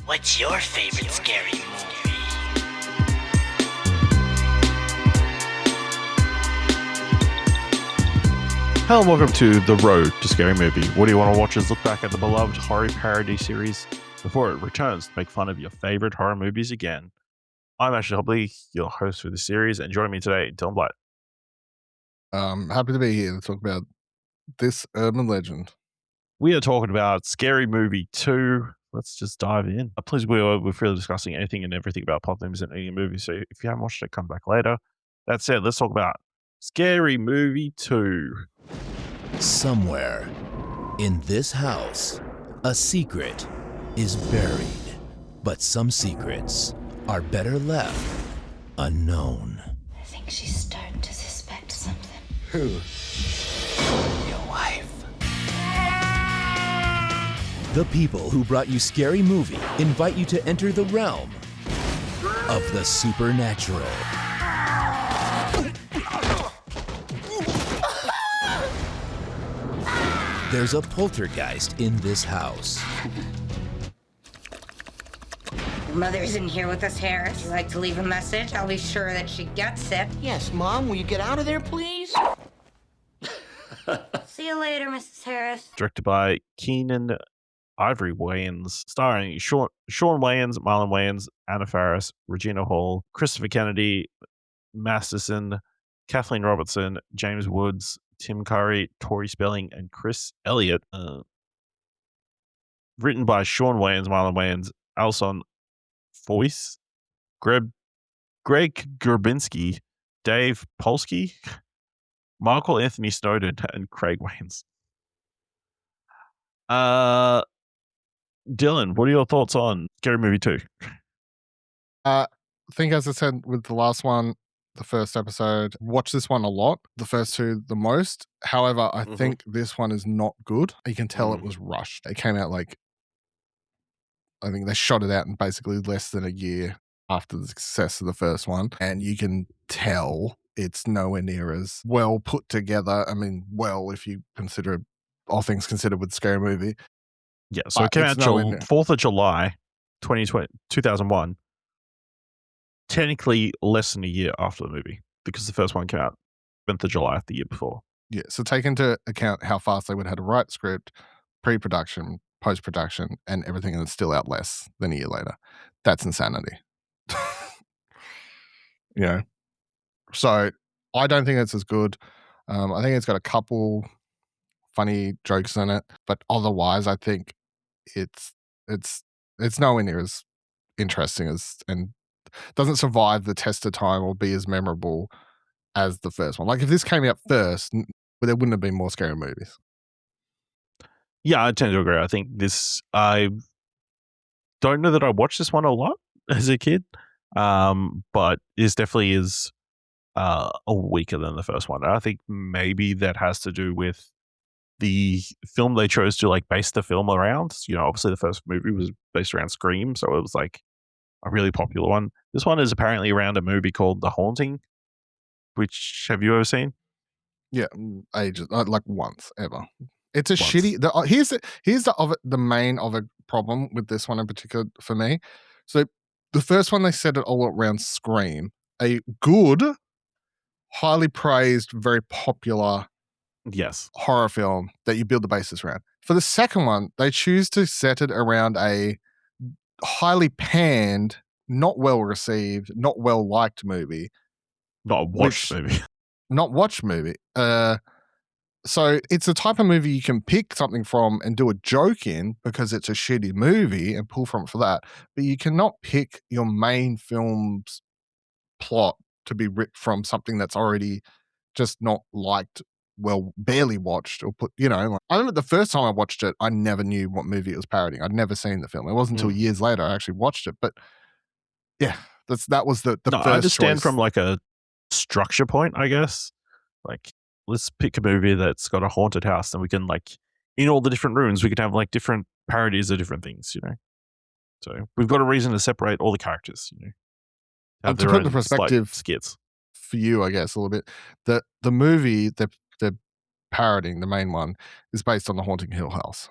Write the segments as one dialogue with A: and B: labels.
A: What's your favorite scary movie?
B: Hello and welcome to The Road to Scary Movie. What do you want to watch is look back at the beloved horror parody series before it returns to make fun of your favorite horror movies again. I'm Ashley Hobley, your host for the series, and joining me today, Dylan Blight.
C: Happy to be here to talk about this urban legend.
B: We are talking about Scary Movie 2. Let's just dive in. Please, we're freely discussing anything and everything about plot themes in any movie, so if you haven't watched it, come back later. That said, let's talk about Scary Movie 2.
D: Somewhere in this house, a secret is buried, but some secrets are better left unknown.
E: I think she's starting to suspect something.
C: Who?
D: Your wife. The people who brought you Scary Movie invite you to enter the realm of the supernatural. There's a poltergeist in this house.
E: Your mother's in here with us, Harris. Would you like to leave a message? I'll be sure that she gets it.
A: Yes, Mom, will you get out of there, please?
E: See you later, Mrs. Harris.
B: Directed by Keenen, Ivory Wayans, starring Shawn Wayans, Marlon Wayans, Anna Faris, Regina Hall, Christopher Kennedy, Masterson, Kathleen Robertson, James Woods, Tim Curry, Tori Spelling, and Chris Elliott. Written by Shawn Wayans, Marlon Wayans, Alyson, Fouse, Greg Grabianski, Dave Polsky, Michael Anthony Snowden, and Craig Wayans. Dylan, what are your thoughts on Scary Movie 2?
C: I think, as I said with the last one, the first episode, watch this one a lot. The first two the most. However, I think this one is not good. You can tell it was rushed. It came out I think they shot it out in basically less than a year after the success of the first one. And you can tell it's nowhere near as well put together. I mean, well, if you consider all things considered with Scary Movie.
B: Yeah, so it came out 4th of July, 2001. Technically less than a year after the movie, because the first one came out 7th of July the year before.
C: Yeah, so take into account how fast they would have had to write script, pre-production, post-production, and everything, and it's still out less than a year later. That's insanity. So I don't think it's as good. I think it's got a couple funny jokes in it, but otherwise I think it's nowhere near as interesting as, and doesn't survive the test of time or be as memorable as the first one. Like if this came out first, there wouldn't have been more scary movies.
B: Yeah, I tend to agree. I think I don't know that I watched this one a lot as a kid, but this definitely is weaker than the first one. I think maybe that has to do with the film they chose to base the film around. Obviously the first movie was based around Scream, so it was a really popular one. This one is apparently around a movie called The Haunting, which have you ever seen?
C: Yeah, ages, once ever. It's a shitty. Here's the main problem with this one in particular for me. So the first one, they set it all around Scream, a good, highly praised, very popular horror film that you build the basis around. For the second one, they choose to set it around a highly panned, not well received, not well liked movie.
B: Not watched movie.
C: So it's the type of movie you can pick something from and do a joke in because it's a shitty movie and pull from it for that. But you cannot pick your main film's plot to be ripped from something that's already just not liked, well, barely watched, or put, I remember the first time I watched it, I never knew what movie it was parodying. I'd never seen the film. It wasn't until years later I actually watched it. But yeah, that was the first
B: I understand
C: choice.
B: from a structure point, I guess. Let's pick a movie that's got a haunted house, and we can in all the different rooms we could have different parodies of different things, So we've got a reason to separate all the characters,
C: To put the perspective
B: skits
C: for you, I guess, a little bit. The movie they're parodying, the main one, is based on the Haunting Hill House.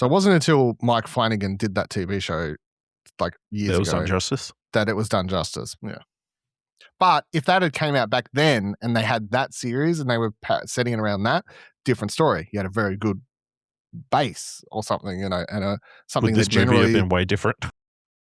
C: So it wasn't until Mike Flanagan did that TV show like years
B: There was
C: ago
B: some justice.
C: that it was done justice. Yeah. But if that had came out back then and they had that series and they were setting it around that, different story. You had a very good base or something, and something
B: Would this
C: that generally
B: movie have been way different?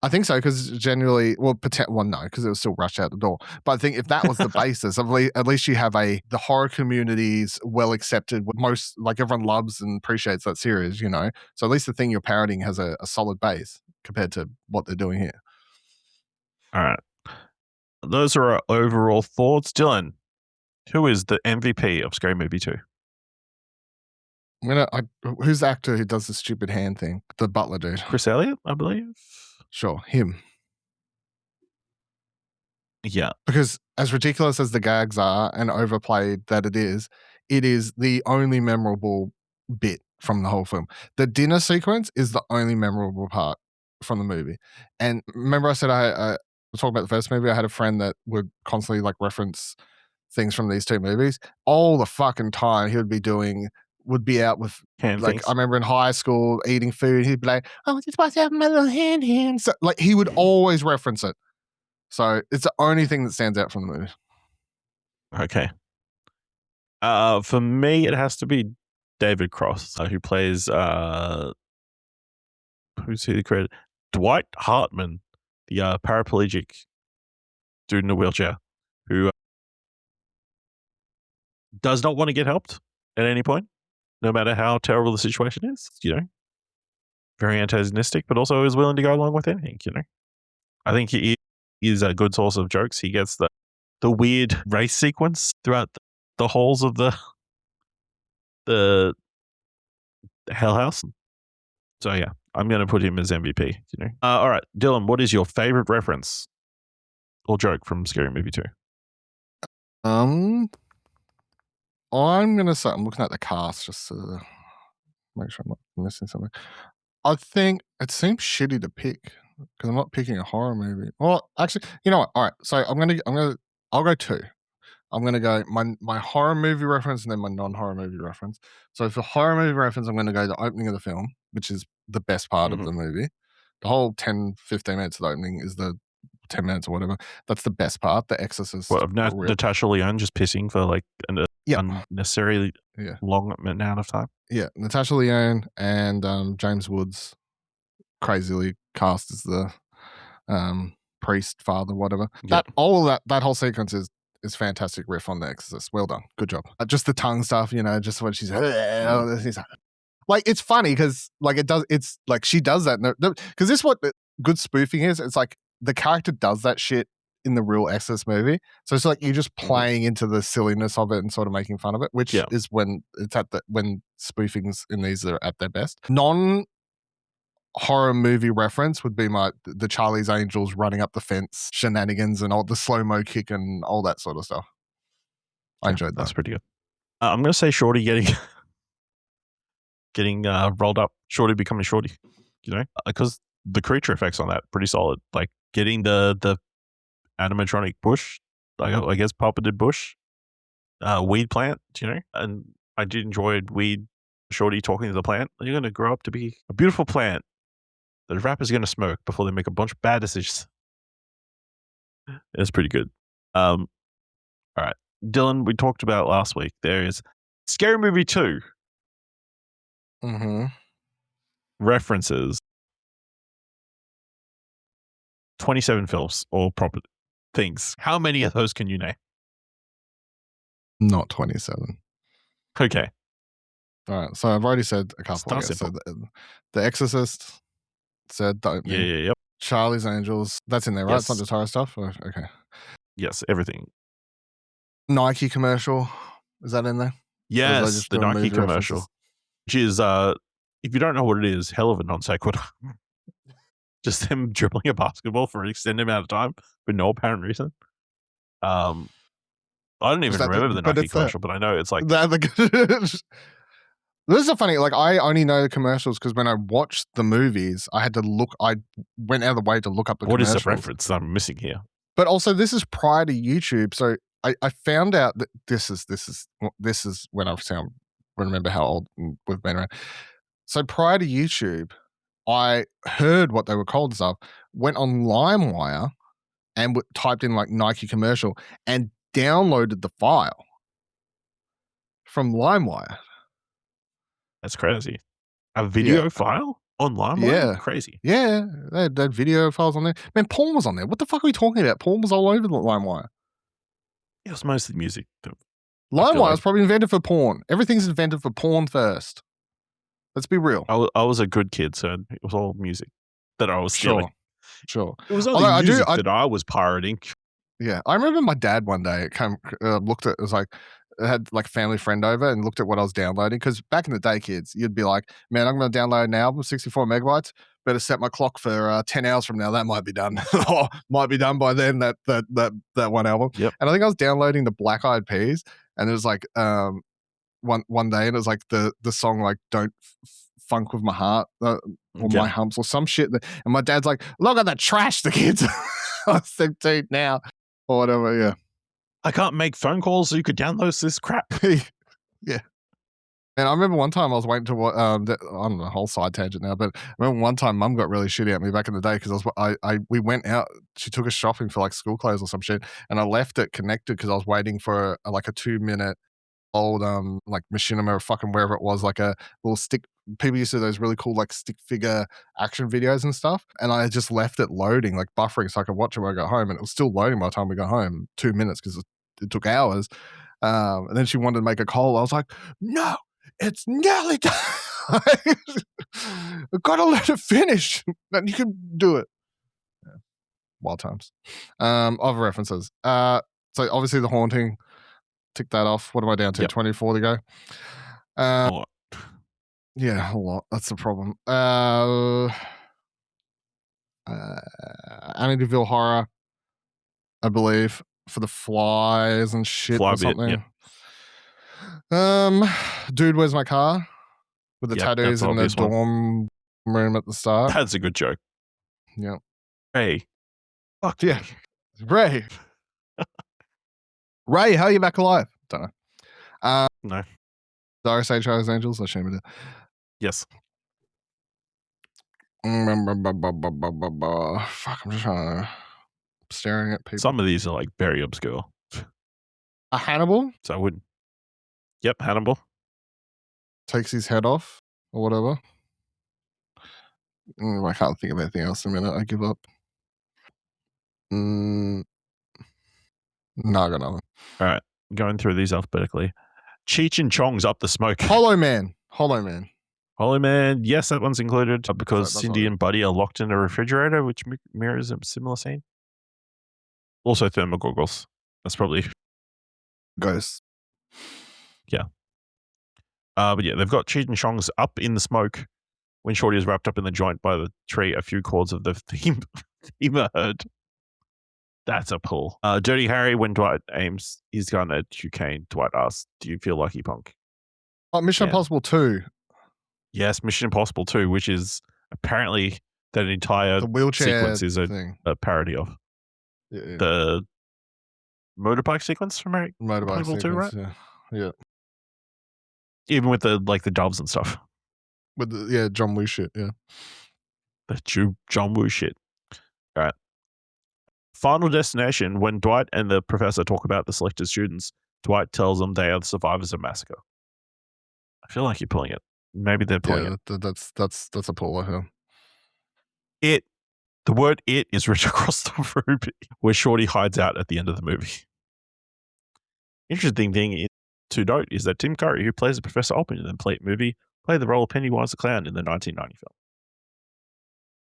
C: I think so, because generally, no, because it was still rushed out the door. But I think if that was the basis, at least you have the horror community's well accepted, most like everyone loves and appreciates that series, So at least the thing you're parodying has a solid base compared to what they're doing here.
B: All right. Those are our overall thoughts. Dylan, who is the MVP of Scary Movie 2?
C: Who's the actor who does the stupid hand thing? The butler dude.
B: Chris Elliott, I believe.
C: Sure, him.
B: Yeah.
C: Because as ridiculous as the gags are and overplayed that it is the only memorable bit from the whole film. The dinner sequence is the only memorable part from the movie. And remember I said I was talking about the first movie, I had a friend that would constantly like reference things from these two movies. All the fucking time he would be out with
B: hand
C: like
B: things.
C: I remember in high school eating food, he'd be like, "Oh, just watch out my little hand." So like he would always reference it. So it's the only thing that stands out from the movie.
B: Okay. For me, it has to be David Cross, who plays who's the credit? Dwight Hartman, the paraplegic dude in a wheelchair, who does not want to get helped at any point, no matter how terrible the situation is. Very antagonistic, but also is willing to go along with anything. I think he is a good source of jokes. He gets the weird race sequence throughout the halls of the Hell House. So yeah, I'm going to put him as MVP. All right, Dylan, what is your favorite reference or joke from Scary Movie 2?
C: I'm gonna say I'm looking at the cast just to make sure I'm not missing something. I think it seems shitty to pick because I'm not picking a horror movie. Well, actually, you know what? All right, so I'll go two. I'm gonna go my horror movie reference and then my non-horror movie reference. So for horror movie reference, I'm gonna go the opening of the film, which is the best part of the movie. The whole 10, 15 minutes of the opening is the 10 minutes or whatever. That's the best part. The Exorcist.
B: What, of Natasha Lyonne just pissing for like an unnecessarily long amount of time? Yeah,
C: Natasha Lyonne and James Woods crazily cast as the priest, father, whatever. That whole sequence is fantastic riff on The Exorcist. Well done. Good job. Just the tongue stuff, just when she's like, it's funny because like it's like she does that because this is what good spoofing is. It's like the character does that shit in the real Exorcist movie. So it's like you're just playing into the silliness of it and sort of making fun of it, which is when it's when spoofings in these are at their best. Non-horror movie reference would be the Charlie's Angels running up the fence shenanigans and all the slow-mo kick and all that sort of stuff. I enjoyed that.
B: That's pretty good. I'm going to say Shorty getting rolled up. Shorty becoming Shorty, because the creature effects on that pretty solid. Like getting the animatronic bush, I guess puppeted bush, weed plant, and I did enjoy weed Shorty talking to the plant. You're going to grow up to be a beautiful plant that a rapper's going to smoke before they make a bunch of bad decisions. It's pretty good. All right. Dylan, we talked about last week. There is Scary Movie 2.
C: Mm-hmm.
B: References 27 films or proper things. How many of those can you name?
C: Not 27.
B: Okay.
C: All right. So I've already said a couple. So the Exorcist said the opening.
B: Yeah.
C: Charlie's Angels. That's in there, right?
B: Yes.
C: It's not just horror stuff? Okay.
B: Yes, everything.
C: Nike commercial. Is that in there?
B: Yes, the Nike commercial.
C: References?
B: Which is, if you don't know what it is, hell of a non sequitur. Just them dribbling a basketball for an extended amount of time for no apparent reason. I don't even remember the Nike commercial, but I know it's like...
C: This is a funny, like I only know the commercials because when I watched the movies, I went out of the way to look up the commercials.
B: What is the reference that I'm missing here?
C: But also this is prior to YouTube, so I found out that this is when I remember how old we've been around. So prior to YouTube, I heard what they were called and stuff, went on LimeWire and typed in like Nike commercial and downloaded the file from LimeWire.
B: That's crazy. A video file on LimeWire?
C: Yeah.
B: Crazy.
C: Yeah, they had video files on there. Man, porn was on there. What the fuck are we talking about? Porn was all over the LimeWire.
B: It was mostly music.
C: LimeWire was probably invented for porn. Everything's invented for porn first. Let's be real.
B: I was a good kid, so it was all music that I was stealing.
C: Sure.
B: It was only music that I was pirating.
C: Yeah, I remember my dad one day looked at it was like I had like a family friend over and looked at what I was downloading because back in the day, kids, you'd be like, "Man, I'm going to download an album, 64 megabytes. Better set my clock for 10 hours from now. That might be done. Or might be done by then. That one album."
B: Yep.
C: And I think I was downloading the Black Eyed Peas, and it was like one day, and it was like the song like "Don't Funk with My Heart" or "My Humps" or some shit. And my dad's like, "Look at that trash the kids." I was 17 now. Or whatever, yeah.
B: I can't make phone calls so you could download this crap.
C: Yeah. And I remember one time I was waiting to watch, I don't know, a whole side tangent now, but I remember one time Mum got really shitty at me back in the day because we went out, she took us shopping for like school clothes or some shit, and I left it connected because I was waiting for like a 2-minute old like machinima or fucking wherever it was, like a little stick. People used to do those really cool like stick figure action videos and stuff, and I just left it loading, like buffering, so I could watch it when I got home, and it was still loading by the time we got home. 2 minutes because it took hours. And then she wanted to make a call. I was like, "No, it's nearly done. I've got to let it finish. Then you can do it." Yeah. Wild times. Other references. So obviously the Haunting. Tick that off. What am I down to? 24 to go. Yeah, a lot. That's the problem. Amityville Horror, I believe, for the flies and shit or something. Dude, Where's My Car? With the tattoos in the dorm room at the start.
B: That's a good joke.
C: Yeah.
B: Ray. Fuck
C: yeah. Ray. Ray, how are you back alive? Don't know.
B: No.
C: Doris H. Angels, I assume it is.
B: Yes.
C: Fuck, I'm just trying to staring at people.
B: Some of these are like very obscure.
C: A Hannibal?
B: So I wouldn't. Yep, Hannibal.
C: Takes his head off or whatever. I can't think of anything else in a minute. I give up. No, I got nothing.
B: All right. Going through these alphabetically. Cheech and Chong's Up the Smoke.
C: Hollow Man.
B: Yes, that one's included because Cindy and Buddy are locked in a refrigerator, which mirrors a similar scene. Also, thermal goggles. That's probably
C: Ghosts.
B: Yeah. But yeah, they've got Cheech and Chong's Up in the Smoke when Shorty is wrapped up in the joint by the tree. A few chords of the theme are heard. That's a pull. Dirty Harry when Dwight aims his gun at Duquesne. Dwight asks, "Do you feel lucky, punk?"
C: Oh, Mission Impossible 2.
B: Yes, Mission Impossible 2, which is apparently that entire
C: the wheelchair
B: sequence is a parody of the motorbike sequence from
C: Motorbike sequence,
B: 2, right?
C: Yeah.
B: Even with the doves and stuff.
C: With the John Woo shit, yeah.
B: The John Woo shit. All right. Final Destination, when Dwight and the professor talk about the selected students, Dwight tells them they are the survivors of massacre. I feel like you're pulling it. Maybe they're pulling it.
C: That's a pull, I feel.
B: The word "it" is written across the room where Shorty hides out at the end of the movie. Interesting thing to note is that Tim Curry, who plays the Professor Oppen in the movie, played the role of Pennywise the Clown in the 1990 film.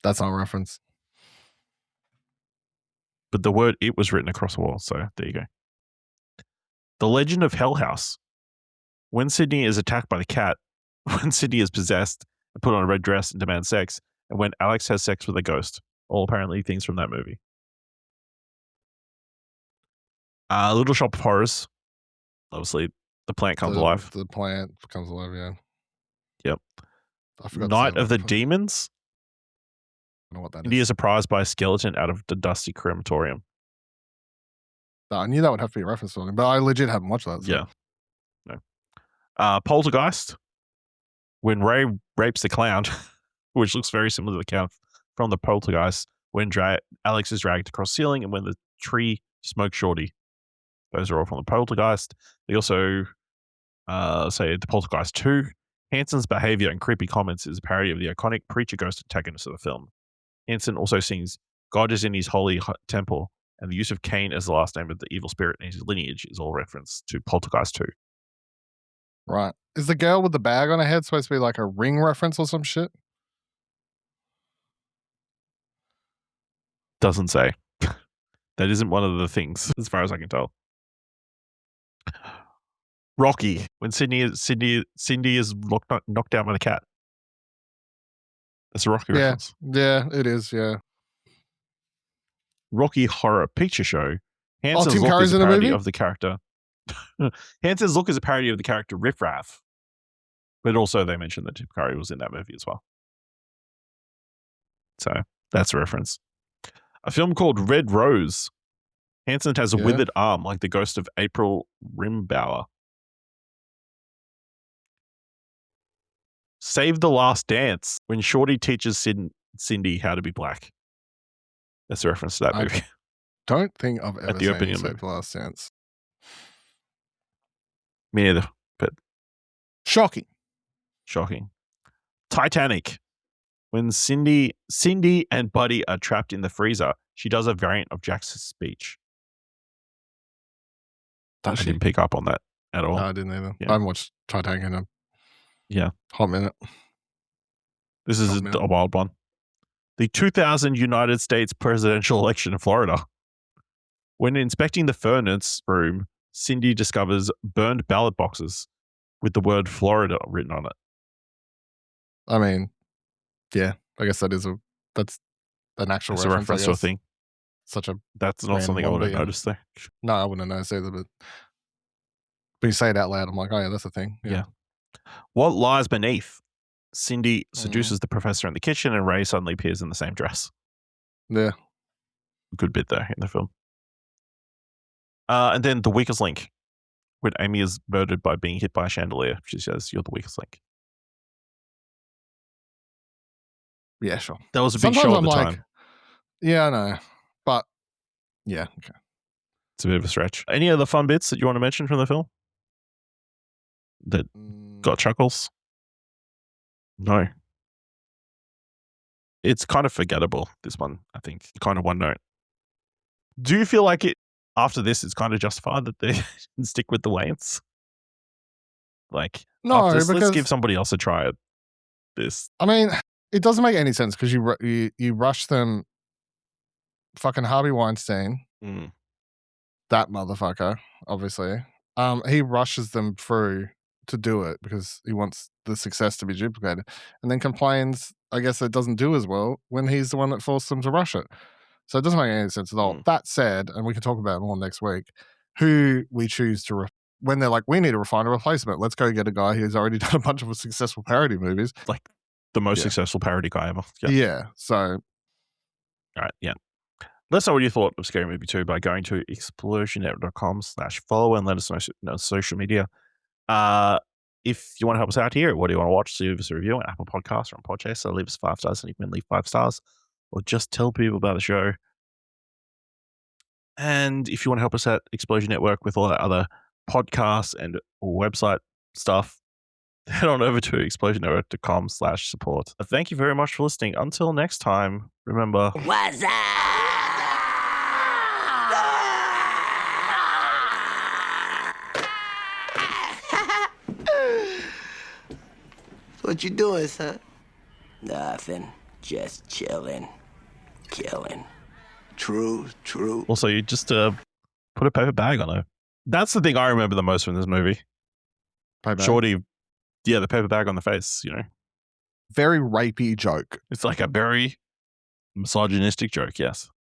C: That's our reference.
B: But the word "it" was written across the wall, so there you go. The Legend of Hell House. When Sydney is attacked by the cat, when Sydney is possessed and put on a red dress and demands sex, and when Alex has sex with a ghost. All apparently things from that movie. Little Shop of Horrors. Obviously, the plant comes alive.
C: The plant comes alive, yeah.
B: Yep.
C: I forgot
B: Night of the Demons.
C: I don't know what that
B: Indy
C: is.
B: is surprised by a skeleton out of the dusty crematorium.
C: I knew that would have to be a reference to something, but I legit haven't watched that. So.
B: Yeah. No. Poltergeist. when Ray rapes the clown, which looks very similar to the clown from the Poltergeist, when Alex is dragged across the ceiling, and when the tree smokes Shorty. Those are all from the Poltergeist. They also say the Poltergeist 2. Hanson's behavior and creepy comments is a parody of the iconic preacher ghost antagonist of the film. Hanson also sings God is in his holy temple, and the use of Cain as the last name of the evil spirit in his lineage is all reference to Poltergeist 2.
C: Right. Is the girl with the bag on her head supposed to be like a Ring reference or some shit?
B: Doesn't say. That isn't one of the things, as far as I can tell. Rocky, when Cindy is knocked down by the cat. That's a Rocky reference.
C: Yeah, it is, yeah.
B: Rocky Horror Picture Show. Hanson's
C: Tim
B: look
C: Curry's
B: is a
C: in the
B: parody
C: movie?
B: of the character. Hanson's look is a parody of the character Riff Raff. But also they mentioned that Tim Curry was in that movie as well. So that's a reference. A film called Red Rose. Hanson has a withered arm like the ghost of April Rimbauer. Save the Last Dance, when Shorty teaches Cindy how to be black. That's a reference to that movie.
C: Don't think I've ever
B: the opening
C: seen
B: of
C: The Last Dance.
B: Me neither, but
C: Shocking.
B: Titanic. When Cindy and Buddy are trapped in the freezer, she does a variant of Jack's speech. I didn't pick up on that at all.
C: No, I didn't either.
B: Yeah.
C: I haven't watched Titanic in a hot minute.
B: This is a wild one. The 2000 United States presidential election in Florida. When inspecting the furnace room, Cindy discovers burned ballot boxes with the word Florida written on it.
C: I mean, yeah, I guess that's an actual
B: It's
C: reference.
B: a reference to a thing. That's not something I would have noticed though.
C: No, I wouldn't have noticed either, but you say it out loud, I'm like, oh yeah, that's a thing.
B: Yeah. What lies beneath? Cindy seduces the professor in the kitchen, and Ray suddenly appears in the same dress.
C: Yeah.
B: Good bit there in the film. And then the weakest link, when Amy is murdered by being hit by a chandelier. She says, "You're the weakest link."
C: Yeah, sure.
B: That was a big show at the time.
C: Yeah, I know. But yeah, okay.
B: It's a bit of a stretch. Any other fun bits that you want to mention from the film that got chuckles? No. It's kind of forgettable, this one, I think. Kind of one note. Do you feel like after this, it's kind of justified that they didn't stick with the Wayans? Like,
C: no,
B: after this,
C: because,
B: let's give somebody else a try at this.
C: I mean, it doesn't make any sense because you rush them. Fucking Harvey Weinstein, that motherfucker, obviously. He rushes them through to do it because he wants the success to be duplicated, and then complains, I guess, it doesn't do as well when he's the one that forced them to rush it. So it doesn't make any sense at all. That said, and we can talk about it more next week, who we choose to when they're like, we need to find a replacement. Let's go get a guy who's already done a bunch of successful parody movies.
B: Like the most successful parody guy ever.
C: Yeah. So.
B: All right. Yeah. Let us know what you thought of Scary Movie 2 by going to explosionnet.com/follow and let us know on social media. If you want to help us out here, what do you want to watch? Leave us a review on Apple Podcasts or on Podchaser. Leave us 5 stars, and you can leave 5 stars, or just tell people about the show. And if you want to help us at Explosion Network with all that other podcasts and website stuff, head on over to explosionnetwork.com/support. Thank you very much for listening. Until next time, remember.
A: What's up? What you doing, son? Nothing. Just chilling. Killing. True.
B: Also, you just put a paper bag on her. That's the thing I remember the most from this movie. Shorty, the paper bag on the face,
C: Very rapey joke.
B: It's like a very misogynistic joke, yes.